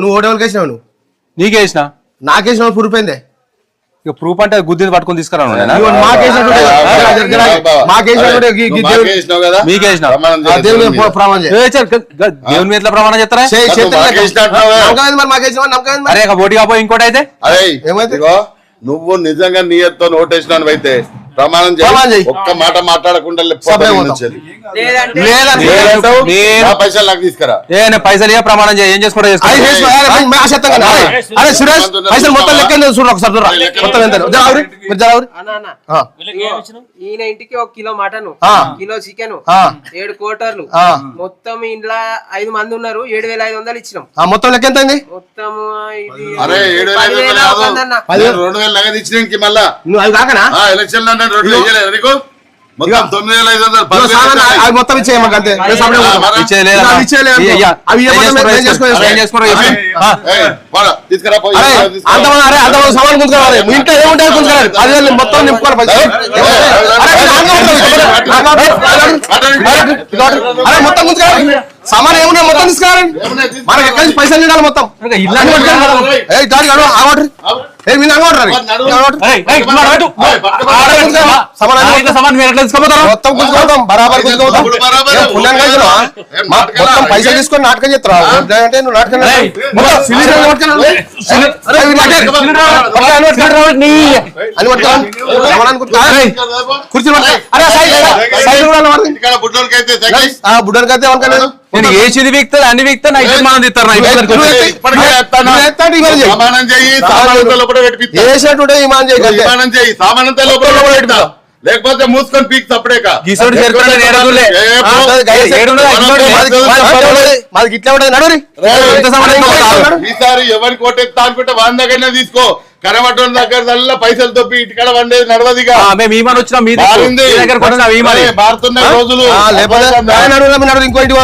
నువ్వు ఓటేవాళ్ళకి వేసినావు నువ్వు నీకే వేసిన నాకేసిన ప్రూఫ్ అయిందే ఇక ప్రూఫ్ అంటే గుద్దిని పట్టుకొని తీసుకురా దేవుని మీద ప్రమాణం చేస్తారా అరే ఓటు కాపోయి ఇంకోటి అయితే నువ్వు నిజంగా నీయతో ఓటేసినావు అయితే ప్రమాణం చేయి ఒక్క మాట మాట్లాడకుండా పైసలు నాకు తీసుకురా పైసలు ప్రమాణం చేయి ఏం చేసుకోవడం ఈయన ఇంటికి 1 కిలో మటన్ కిలో చికెన్ 7 కోటర్లు మొత్తం ఇంట్లో 5 మంది ఉన్నారు 7,500 ఇచ్చినాం మొత్తం లెక్క ఎంత మొత్తం అరే 7,000 నగదు ఇచ్చినానికి మళ్ళా నువ్వు అది కాకనా ఎలక్షన్ నీకు మొత్తం 9,500 మొత్తం ఇచ్చేయమ్మా అంతే తీసుకురా సమాన్ గుంజుకోవాలి ఇంట్లో ఏముంటారు గుంజుకోవాలి అది మొత్తం నింపుకోవాలి మొత్తం గుంజుకోవాలి సమాన్ ఏమున్నా మొత్తం తీసుకురావాలి మనకి ఎక్కడి నుంచి పైసలు తినాలి మొత్తం మొత్తం పైసలు తీసుకొని నాటకం చేస్తారా అంటే నువ్వు నాటకం కుర్చీ బుడ్డోనికి అయితే నేను ఏది వీక్తా అన్ని వీక్తా మనం తిస్తారు లేకపోతే మూసుకొని పీక్ తప్పుడే ఈసారి ఎవరికి ఓటెత్తా అనుకుంటే 100 దగ్గరనే తీసుకో కరమటం దగ్గర పైసలు తప్పి ఇటుకడ వండేది నడవదిగా వచ్చినా మారుతున్నాయి రోజులు ఇంకో ఇంటి